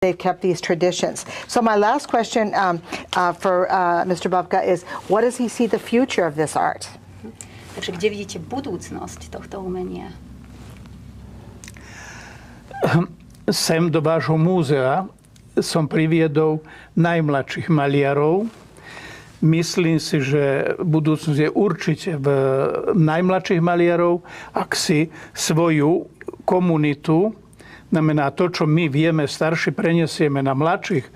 they've kept these traditions. So my last question for Mr. Babka is, what does he see the future of this art? Takže kde vidíte budúcnosť tohto umenia? Sem do vášho múzea som priviedol najmladších maliarov. Myslím si, že budúcnosť je určite v najmladších maliarov, ak si svoju komunitu, znamená to, čo my vieme, starší prenesieme na mladších,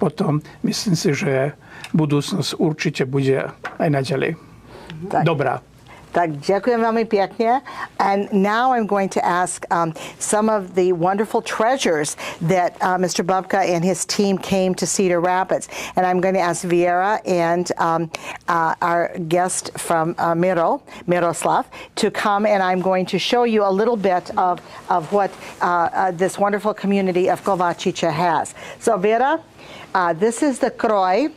potom myslím si, že budúcnosť určite bude aj naďalej dobrá. Tak ďakujem veľmi pekne. And now I'm going to ask some of the wonderful treasures that Mr. Babka and his team came to Cedar Rapids. And I'm going to ask Viera and our guest from Miroslav, to come, and I'm going to show you a little bit of what this wonderful community of Kovačice has. So Viera, this is the kroj.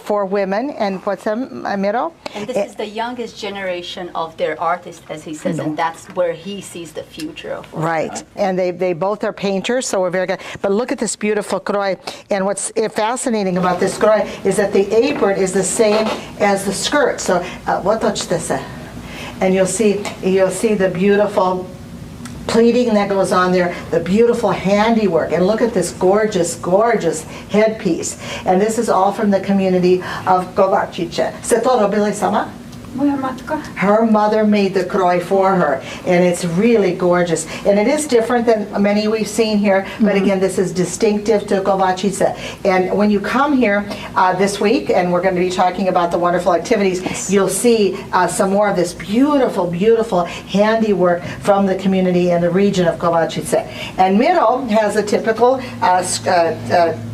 For women, and what's Miro? And this is the youngest generation of their artists, as he says, and that's where he sees the future of art. Right, and they both are painters, so we're very good. But look at this beautiful kroj, and what's fascinating about this kroj is that the apron is the same as the skirt. So, and you'll see the beautiful pleating that goes on there, the beautiful handiwork, and look at this gorgeous, gorgeous headpiece. And this is all from the community of Kovačice. Se to robili sama? Moja matka. Her mother made the kroj for her, and it's really gorgeous. And it is different than many we've seen here, but again, this is distinctive to Kovačice. And when you come here this week, and we're going to be talking about the wonderful activities, you'll see some more of this beautiful, beautiful handiwork from the community and the region of Kovačice. And Miro has a typical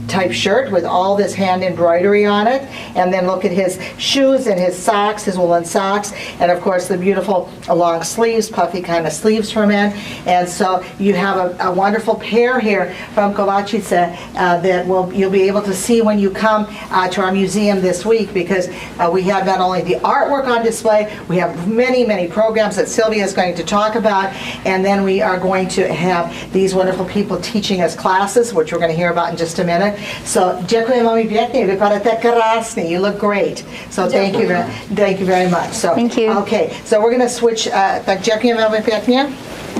type shirt with all this hand embroidery on it, and then look at his shoes and his socks, his woolen socks, and of course the beautiful long sleeves, puffy kind of sleeves for men. And so you have a wonderful pair here from Kovačice that you'll be able to see when you come to our museum this week, because we have not only the artwork on display, we have many, many programs that Sylvia is going to talk about, and then we are going to have these wonderful people teaching us classes, which we're going to hear about in just a minute. So, dziękuję wam pięknie, wypadacie krasnie, you look great. So thank you very much. So, thank you. Okay, so we're going to switch, tak dziękuję wam pięknie.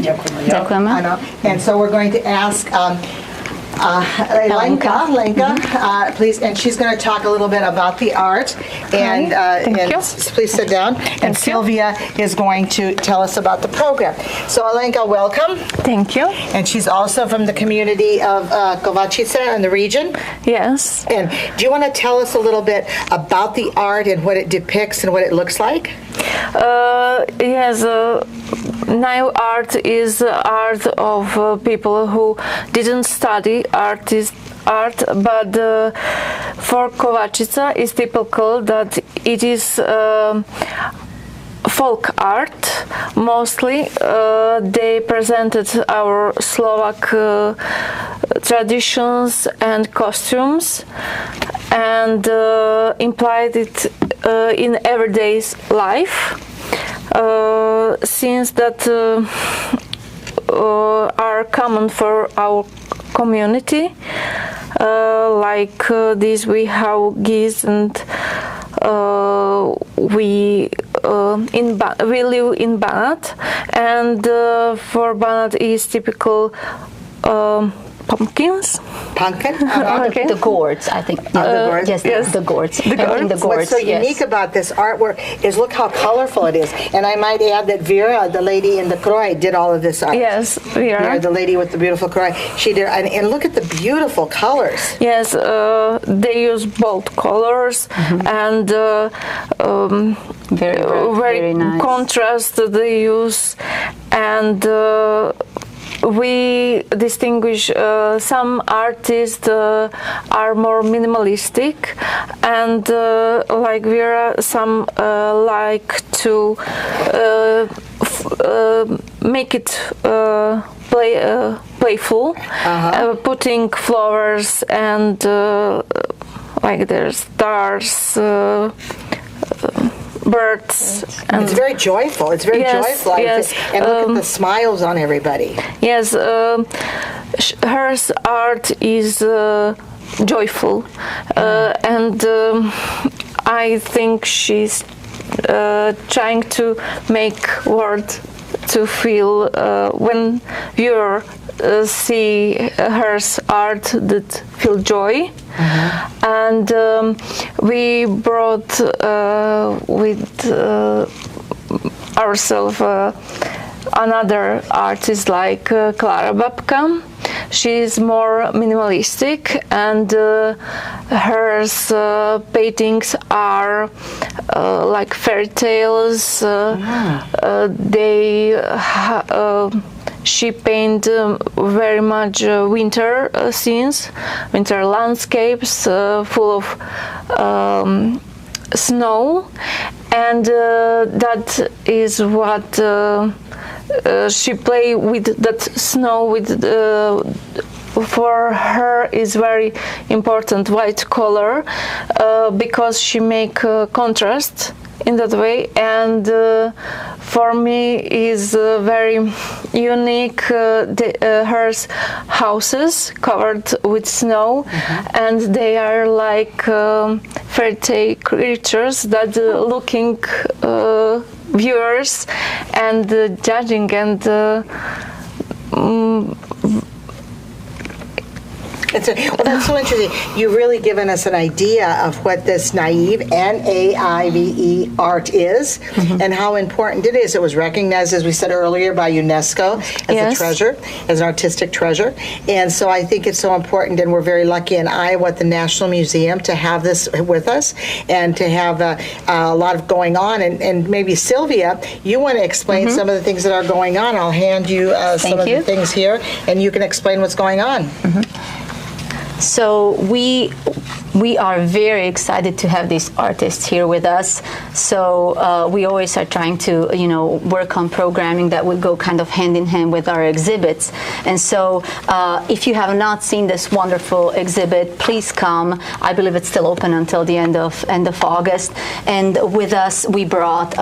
Dziękujemy. And so we're going to ask Lenka, please, and she's going to talk a little bit about the art. And, please sit down. And Sylvia is going to tell us about the program. So Alenka, welcome. Thank you. And she's also from the community of Kovačice and the region. Yes. And do you want to tell us a little bit about the art and what it depicts and what it looks like? Yes. Now art is art of people who didn't study art, but for Kovačice it's typical that it is folk art. Mostly they presented our Slovak traditions and costumes, and implied it in everyday life. Since that are common for our community, like this we have geese, and we live in Banat, and for Banat is typical pumpkins. Pumpkin? The gourds, I think. The gourds? Yes, the gourds. What's so unique about this artwork is look how colorful it is. And I might add that Vera, the lady in the kroj, did all of this art. Yes, Vera. The lady with the beautiful kroj. She did, and look at the beautiful colors. Yes, they use bold colors and very nice contrast they use, and we distinguish some artists are more minimalistic, and like Vera, some like to make it playful, putting flowers and like their stars, birds. And It's very joyful. It's very Yes, joyful. yes. And look at the smiles on everybody. yes, her art is joyful, and I think she's trying to make word to feel when viewer see her art that feel joy. And we brought with ourselves another artist like Klára Babka. She's more minimalistic, and her paintings are like fairy tales. She paint very much winter scenes, winter landscapes full of snow, and that is what she play with that snow. With for her is very important white color because she make contrast in that way, and for me is very unique. Her houses covered with snow, and they are like fairy tale creatures that looking viewers and judging and well, that's so interesting. You've really given us an idea of what this naive, N-A-I-V-E art is, and how important it is. It was recognized, as we said earlier, by UNESCO as a treasure, as an artistic treasure. And so I think it's so important, and we're very lucky in Iowa at the National Museum to have this with us and to have a lot of going on. And maybe, Sylvia, you want to explain some of the things that are going on. I'll hand you some of the things here, and you can explain what's going on. So we are very excited to have these artists here with us. So we always are trying to, work on programming that would go kind of hand in hand with our exhibits. And so if you have not seen this wonderful exhibit, please come. I believe it's still open until the end of August. And with us, we brought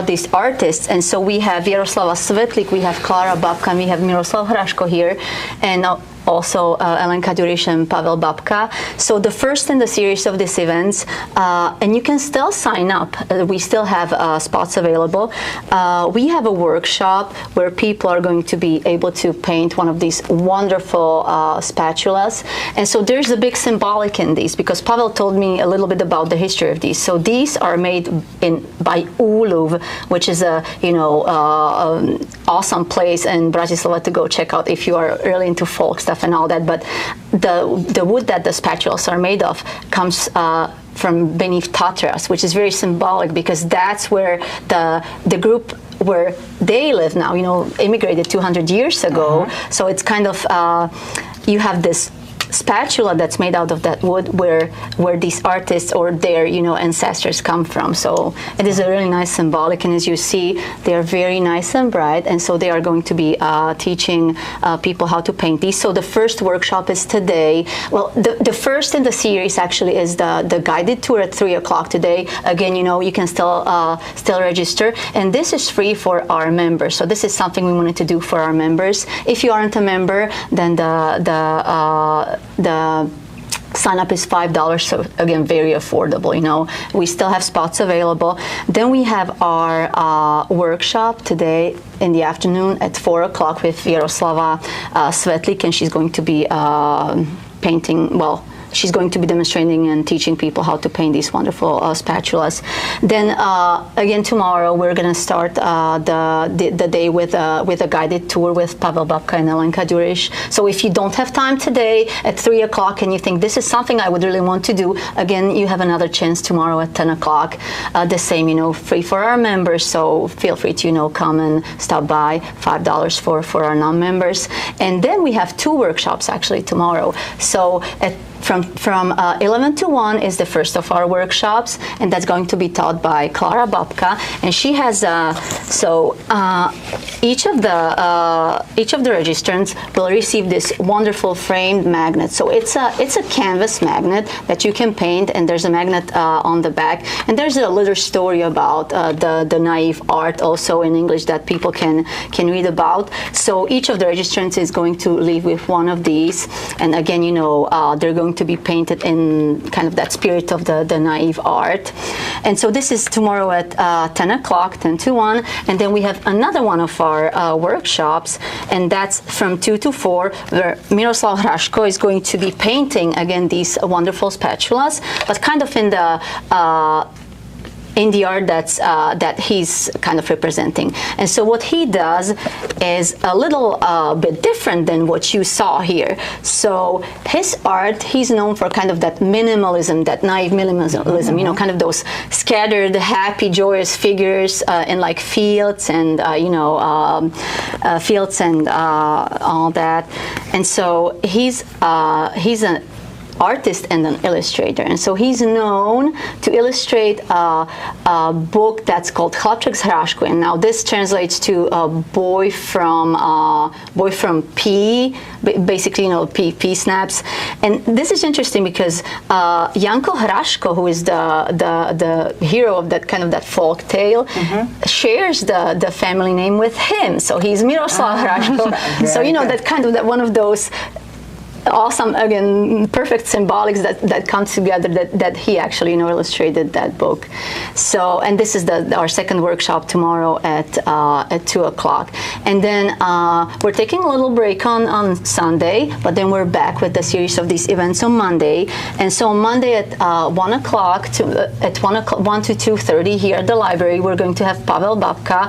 these artists, and so we have Jaroslava Svetlik, we have Klára Babka, and we have Miroslav Hraško here, and also Elenka Ďuriš and Pavel Babka. So the first in the series of these events, and you can still sign up. We still have spots available. We have a workshop where people are going to be able to paint one of these wonderful spatulas. And so there's a big symbolic in these, because Pavel told me a little bit about the history of these. So these are made by Úluv, which is a awesome place in Bratislava to go check out if you are really into folk stuff and all that. But the wood that the spatulas are made of comes from beneath Tatras, which is very symbolic, because that's where the group where they live now, immigrated 200 years ago. So it's kind of you have this spatula that's made out of that wood where these artists or their ancestors come from. So it is a really nice symbolic, and as you see, they are very nice and bright, and so they are going to be teaching people how to paint these. So the first workshop is today. Well, the first in the series actually is the guided tour at 3 o'clock today. Again, you can still register, and this is free for our members. So this is something we wanted to do for our members. If you aren't a member, then the sign up is $5, so again, very affordable. We still have spots available. Then we have our workshop today in the afternoon at 4 o'clock with Jaroslava Svetlik, and she's going to be painting, she's going to be demonstrating and teaching people how to paint these wonderful spatulas. Then again tomorrow we're going to start the day with a guided tour with Pavel Babka and Elenka Ďuriš. So if you don't have time today at 3 o'clock and you think this is something I would really want to do, again, you have another chance tomorrow at 10 o'clock. The same, free for our members. So feel free to come and stop by. $5 for our non-members. And then we have 2 workshops actually tomorrow. So at from 11 to 1 is the first of our workshops, and that's going to be taught by Klara Babka, and she has each of the registrants will receive this wonderful framed magnet. So it's a canvas magnet that you can paint, and there's a magnet on the back, and there's a little story about the naive art also in English that people can read about. So each of the registrants is going to leave with one of these, and again, they're going to be painted in kind of that spirit of the naive art. And so this is tomorrow at 10 o'clock, 10 to 1, and then we have another one of our workshops, and that's from 2 to 4, where Miroslav Hraško is going to be painting again these wonderful spatulas, but kind of in the art that he's kind of representing. And so what he does is a little bit different than what you saw here. So his art, he's known for kind of that minimalism, that naive minimalism, kind of those scattered, happy, joyous figures in like fields and, fields and all that. And so he's an artist and an illustrator, and so he's known to illustrate a book that's called Chlapček z hrášku, and now this translates to boy from pea, basically pea snaps. And this is interesting because Janko Hraško, who is the hero of that folk tale, shares the family name with him, so he's Miroslav Hraško. So that kind of that one of those awesome, again, perfect symbolics that come together, that he actually illustrated that book. So, and this is our second workshop tomorrow at 2 o'clock. And then we're taking a little break on Sunday, but then we're back with the series of these events on Monday. And so on Monday at 1 o'clock to 1 to 2:30 here at the library, we're going to have Pavel Babka.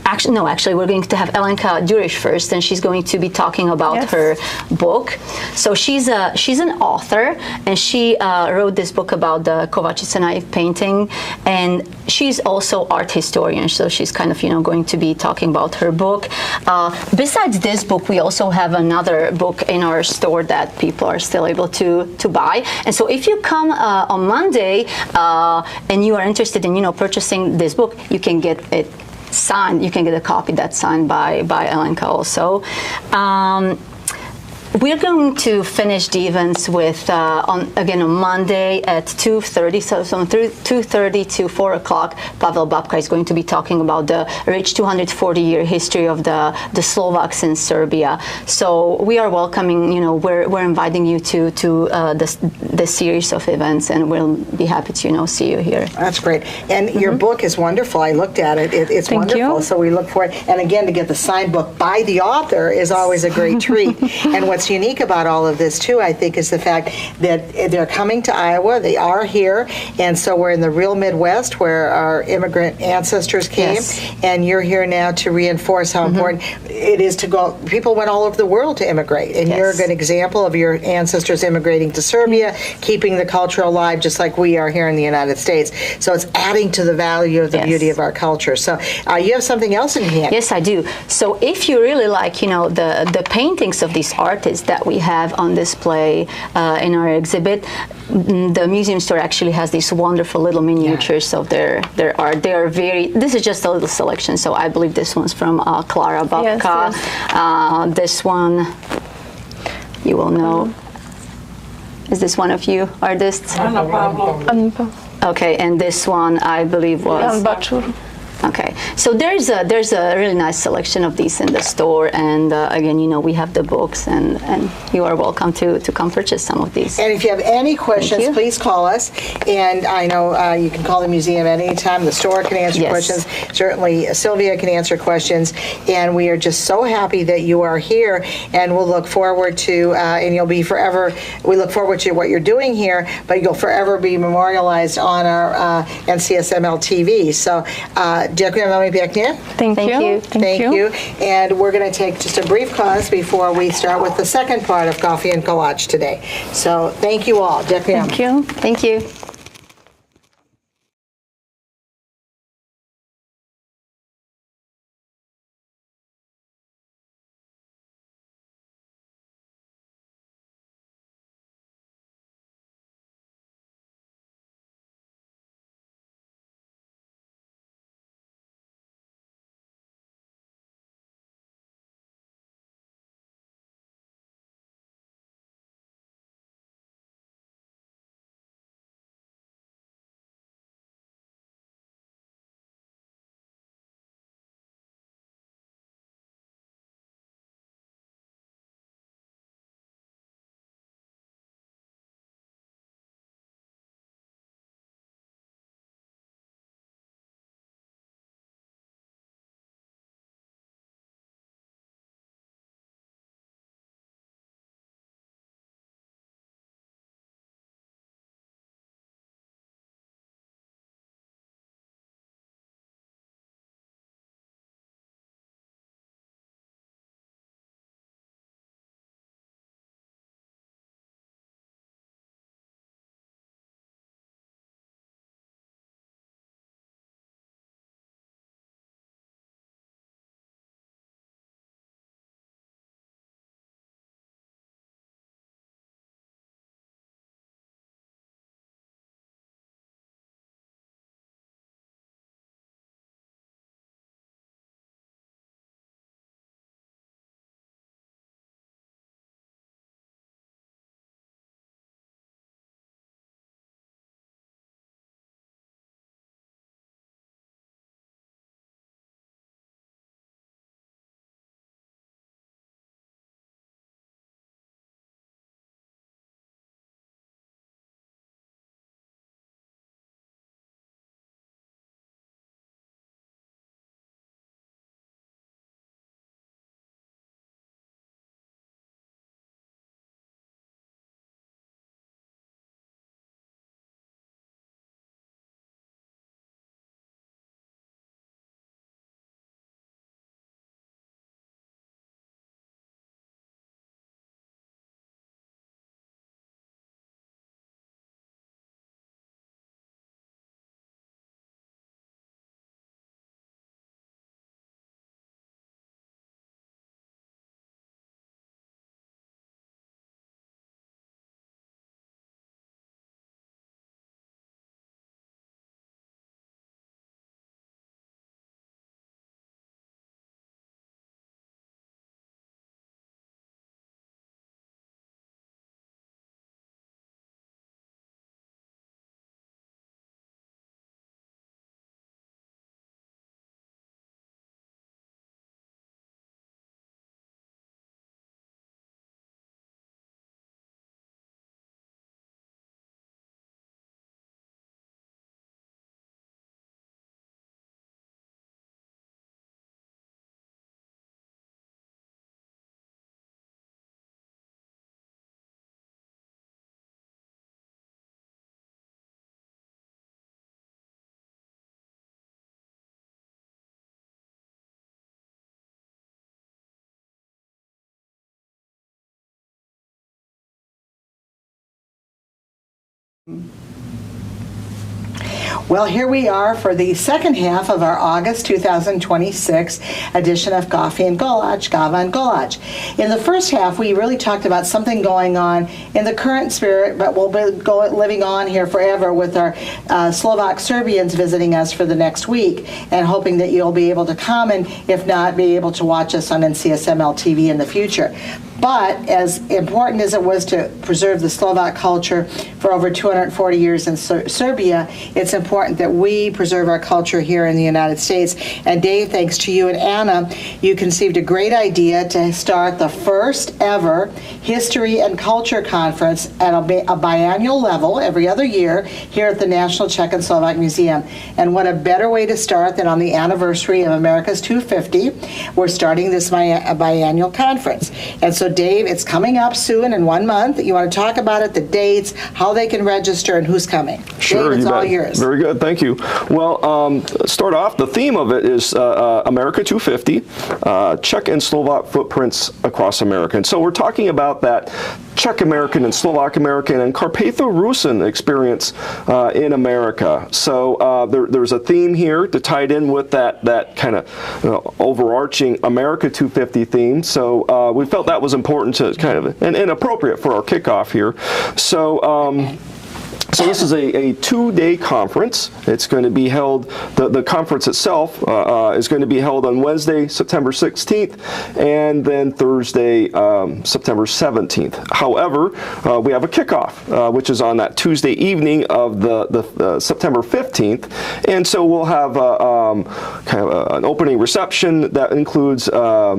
Actually, we're going to have Elenka Durish first, and she's going to be talking about her book. So she's an author, and she wrote this book about the Kovačice naive painting, and she's also art historian. So she's kind of going to be talking about her book. Besides this book, we also have another book in our store that people are still able to buy. And so if you come on Monday and you are interested in purchasing this book, you can get it signed. You can get a copy that's signed by Elenka also. We're going to finish the events with on Monday at 2:30. So from 2:30 to 4 o'clock, Pavel Babka is going to be talking about the rich 240-year history of the Slovaks in Serbia. So we are welcoming. We're inviting you to this series of events, and we'll be happy to see you here. That's great. And your book is wonderful. I looked at it. It's Thank wonderful. you. So we look for it. And again, to get the signed book by the author is always a great treat. And what's unique about all of this too, I think, is the fact that they're coming to Iowa. They are here, and so we're in the real Midwest where our immigrant ancestors came. Yes. And you're here now to reinforce how important it is to go. People went all over the world to immigrate, and you're a good example of your ancestors immigrating to Serbia, keeping the culture alive, just like we are here in the United States. So it's adding to the value of the beauty of our culture. So you have something else in hand. Yes, I do. So if you really like, the paintings of these artists that we have on display in our exhibit, the museum store actually has these wonderful little miniatures of their art. They are this is just a little selection. So I believe this one's from Klara Babka. Yes. This one, you will know. Is this one of you artists? Okay, and this one I believe was Okay, so there's a really nice selection of these in the store, and again, we have the books, and you are welcome to come purchase some of these. And if you have any questions, please call us. And I know you can call the museum at any time. The store can answer questions. Certainly, Sylvia can answer questions. And we are just so happy that you are here, and we'll look forward to, and you'll be forever, we look forward to what you're doing here, but you'll forever be memorialized on our NCSML TV. So, Dziękuję wam pięknie. Thank you. Thank you. And we're going to take just a brief pause before we start with the second part of Coffee and Kolach today. So thank you all. Dziękuję. Thank you. Thank you. Well, here we are for the second half of our August 2026 edition of Coffee and Kolach, Kava and Kolach. In the first half, we really talked about something going on in the current spirit, but will be living on here forever with our Slovak Serbians visiting us for the next week, and hoping that you'll be able to come, and if not, be able to watch us on NCSML TV in the future. But as important as it was to preserve the Slovak culture for over 240 years in Serbia, it's important that we preserve our culture here in the United States. And Dave, thanks to you and Anna, you conceived a great idea to start the first ever History and Culture Conference at a biannual level every other year here at the National Czech and Slovak Museum. And what a better way to start than on the anniversary of America's 250. We're starting this biannual conference. And so Dave, it's coming up soon in 1 month. You want to talk about it, the dates, how they can register, and who's coming. Sure, Dave, it's all yours. Very good, thank you. Well, start off, the theme of it is America 250, Czech and Slovak footprints across America. And so we're talking about that Czech American and Slovak American and Carpatho-Rusin experience in America. So there's a theme here to tie it in with that kind of overarching America 250 theme. So we felt that was important to kind of, and appropriate for our kickoff here. So this is a 2-day conference. It's going to be held, the conference itself is going to be held on Wednesday, September 16th, and then Thursday, September 17th. However, we have a kickoff, which is on that Tuesday evening of the September 15th, and so we'll have kind of an opening reception that includes a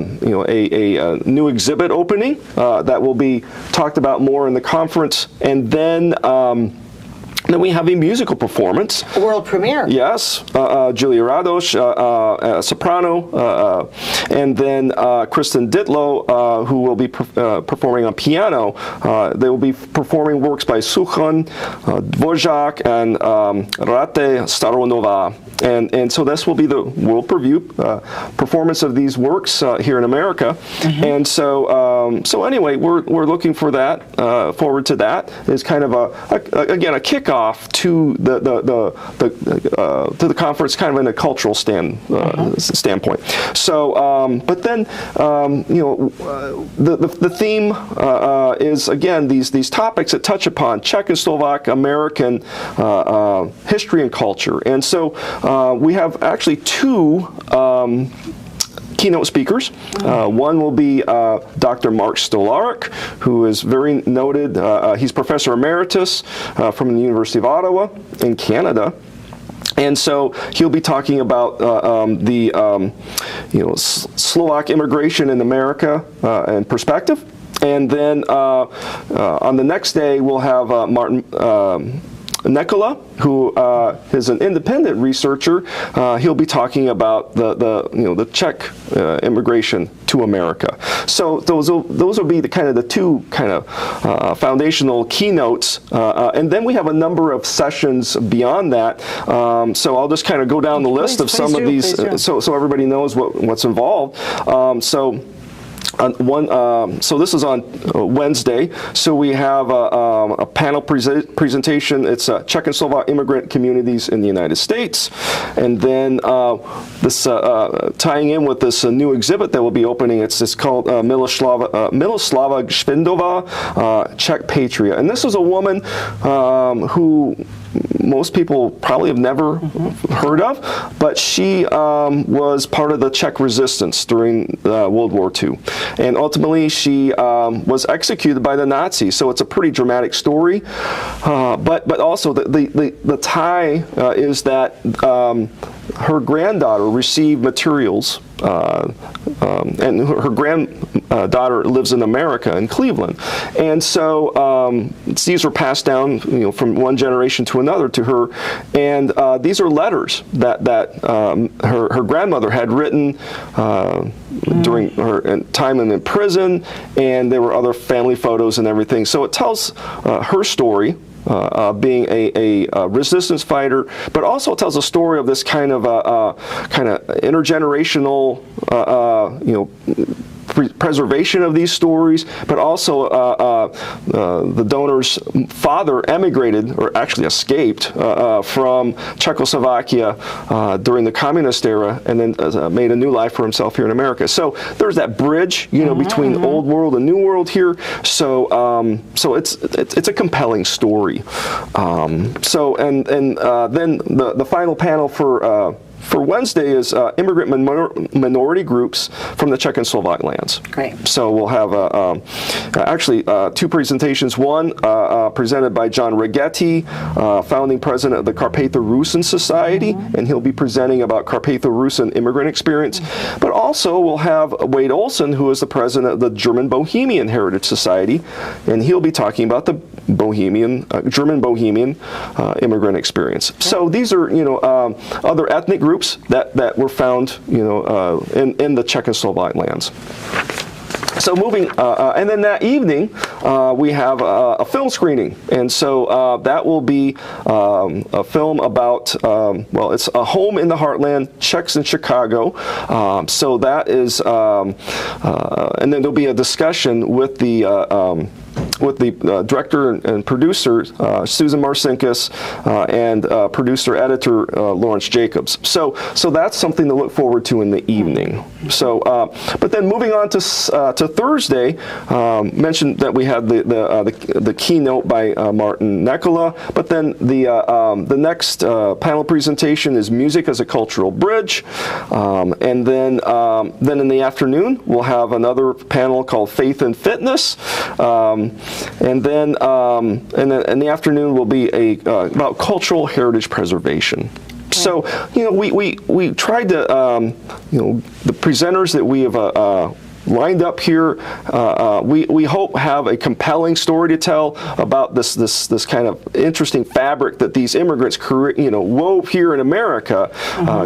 new exhibit opening that will be talked about more in the conference, and then we have a musical performance. A world premiere. Yes. Julia Radoš, soprano, and then Kristen Ditlow, who will be performing on piano. They will be performing works by Suchan, Dvořák, and Rate Staronova. And so this will be the world preview performance of these works here in America. Mm-hmm. And so anyway, we're looking for that, forward to that. It's kind of again a kickoff to the conference, kind of in a cultural standpoint. So, but then the theme is again these topics that touch upon Czech and Slovak American history and culture, and so we have actually two keynote speakers. One will be Dr. Mark Stolarek, who is very noted. He's Professor Emeritus from the University of Ottawa in Canada. And so he'll be talking about Slovak immigration in America and perspective. And then on the next day, we'll have Martin Nikola, who is an independent researcher. He'll be talking about the Czech immigration to America. So those will be the kind of the two kind of foundational keynotes, and then we have a number of sessions beyond that. So I'll just kind of go down the list of some of these, so everybody knows what's involved. So this is on Wednesday. So we have a panel presentation. It's Czech and Slovak immigrant communities in the United States, and then this tying in with this new exhibit that will be opening. It's called Miloslava Gšvindová, Czech Patriot, and this is a woman who most people probably have never heard of, but she was part of the Czech resistance during World War II. And ultimately, she was executed by the Nazis. So it's a pretty dramatic story. But also the tie is that her granddaughter received materials, and her granddaughter lives in America, in Cleveland, and so these were passed down, from one generation to another to her, and these are letters that her grandmother had written during her time in prison, and there were other family photos and everything. So it tells her story. Being a resistance fighter, but also tells a story of this kind of intergenerational preservation of these stories, but also the donor's father emigrated, or actually escaped, from Czechoslovakia during the communist era, and then made a new life for himself here in America. So there's that bridge, between old world and new world here. So so it's a compelling story. Then the final panel for Wednesday is immigrant minority groups from the Czech and Slovak lands. Great. So we'll have actually two presentations. One presented by John Rigetti, founding president of the Carpatho-Rusin Society, and he'll be presenting about Carpatho-Rusin immigrant experience. But also we'll have Wade Olson, who is the president of the German Bohemian Heritage Society, and he'll be talking about the German Bohemian immigrant experience. So these are other ethnic groups that were found in the Czech and Slovak lands. So moving, and then that evening we have a film screening, and so that will be a film about, well, it's A Home in the Heartland, Czechs in Chicago. So that is, and then there'll be a discussion with the director and producer, Susan Marcinkus, and producer-editor, Lawrence Jacobs. So that's something to look forward to in the evening. So, but then moving on to Thursday, mentioned that we had the keynote by Martin Nekola, but then the next panel presentation is Music as a Cultural Bridge, and then in the afternoon we'll have another panel called Faith and Fitness. And then in the afternoon will be about cultural heritage preservation. So, we tried to, the presenters that we have lined up here, we hope have a compelling story to tell about this kind of interesting fabric that these immigrants wove here in America,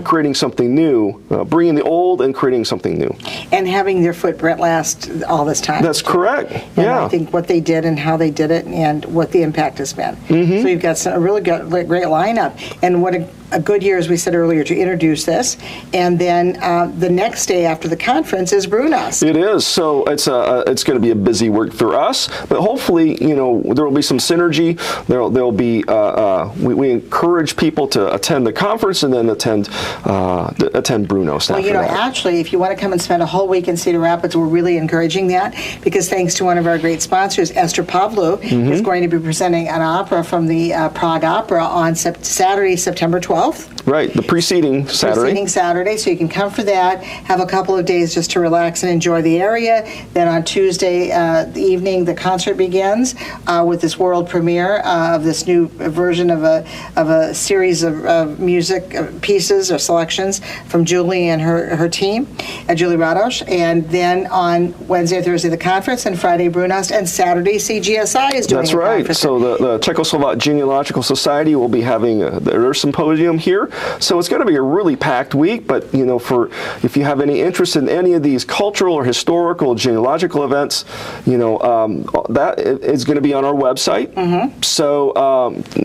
creating something new, bringing the old and creating something new, and having their footprint last all this time. That's correct. And I think what they did and how they did it and what the impact has been. So you've got a really great lineup, and what a good year, as we said earlier, to introduce this. And then the next day after the conference is Brunos. It is. So it's going to be a busy week for us, but hopefully, there will be some synergy. There'll be we encourage people to attend the conference and then attend Brunos. Well, actually, if you want to come and spend a whole week in Cedar Rapids, we're really encouraging that, because thanks to one of our great sponsors, Esther Pavlou, is going to be presenting an opera from the Prague Opera on Saturday, September 12th. Right, the preceding Saturday. So you can come for that, have a couple of days just to relax and enjoy the area. Then on Tuesday evening, the concert begins with this world premiere of this new version of a series of music pieces or selections from Julie and her team, Julie Radosh. And then on Wednesday, Thursday, the conference, and Friday, Brunost, and Saturday, CGSI is doing. That's right. So the Czechoslovak Genealogical Society will be having their symposium here. So it's going to be a really packed week, but if you have any interest in any of these cultural or historical genealogical events, that is going to be on our website. So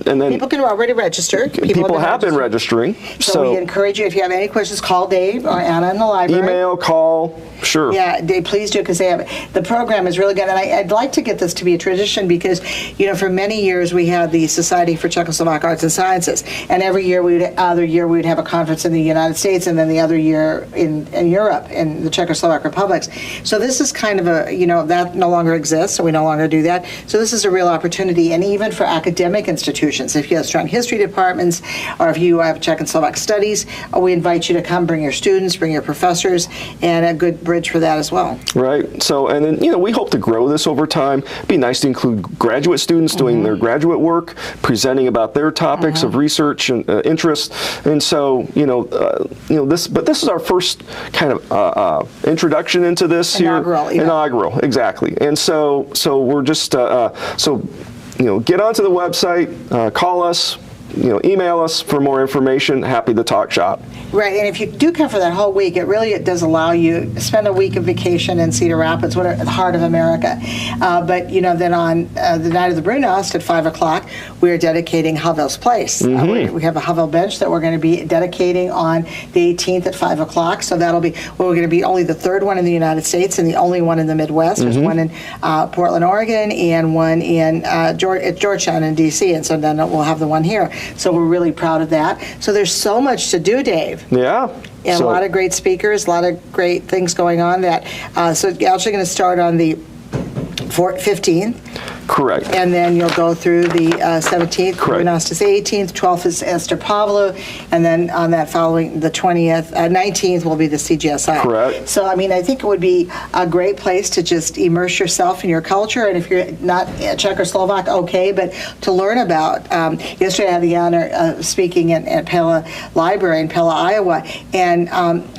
and then people can already register. People have been registering. So we encourage you, if you have any questions, call Dave or Anna in the library. Email, call. Sure. Yeah, Dave, please do, because the program is really good, and I'd like to get this to be a tradition, because for many years we had the Society for Czechoslovak Arts and Sciences, and every year we would have a conference in the United States, and then the other year in Europe, in the Czechoslovak republics. So this is kind of that no longer exists, so we no longer do that. So this is a real opportunity, and even for academic institutions, if you have strong history departments, or if you have Czech and Slovak studies, we invite you to come, bring your students, bring your professors, and a good bridge for that as well. Right. So, and then we hope to grow this over time. It'd be nice to include graduate students doing their graduate work, presenting about their topics of research and interest. And so, this is our first kind of introduction into this here. Inaugural, exactly. And so we're just get onto the website, call us, email us for more information. Happy to talk shop. Right, and if you do come for that whole week, it really does allow you to spend a week of vacation in Cedar Rapids, the heart of America. But then on the night of the Brunnost at 5 o'clock, we are dedicating Havel's Place. We have a Havel bench that we're going to be dedicating on the 18th at 5 o'clock. So we're going to be only the third one in the United States and the only one in the Midwest. There's one in Portland, Oregon, and one in Georgetown in D.C. And so then we'll have the one here. So we're really proud of that. So there's so much to do, Dave. Yeah. And a lot of great speakers, a lot of great things going on. So you're actually going to start on the 15th. Correct. And then you'll go through the 17th, Brunnost is 18th, 12th is Esther Pavlou, and then on that following, the 19th will be the CGSI. Correct. So, I think it would be a great place to just immerse yourself in your culture, and if you're not Czech or Slovak, okay, but to learn about. Yesterday I had the honor of speaking at Pella Library in Pella, Iowa, and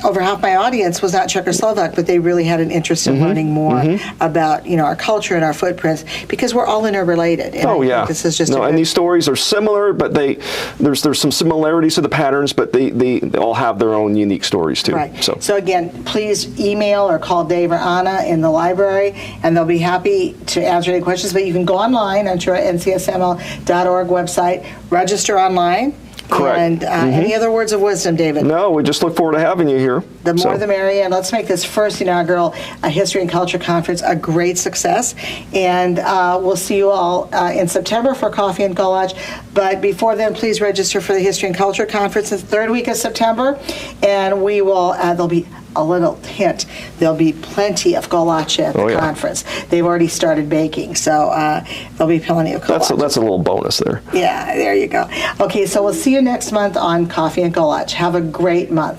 over half my audience was not Czech or Slovak, but they really had an interest in learning more about, our culture and our footprints, because we're all interrelated. And I think this is just and these stories are similar, but there's some similarities to the patterns, but they all have their own unique stories too. Right. So again, please email or call Dave or Anna in the library, and they'll be happy to answer any questions. But you can go online onto our ncsml.org website, register online. Correct. And any other words of wisdom, David? No, we just look forward to having you here. The more the merrier, and let's make this first inaugural History and Culture Conference a great success. And we'll see you all in September for Coffee and Kolach. But before then, please register for the History and Culture Conference in the third week of September. And we will, there'll be a little hint, there'll be plenty of Kolach at the conference. They've already started baking, so there'll be plenty of Kolach. That's a little bonus there. Yeah, there you go. Okay, so we'll see you next month on Coffee and Kolach. Have a great month.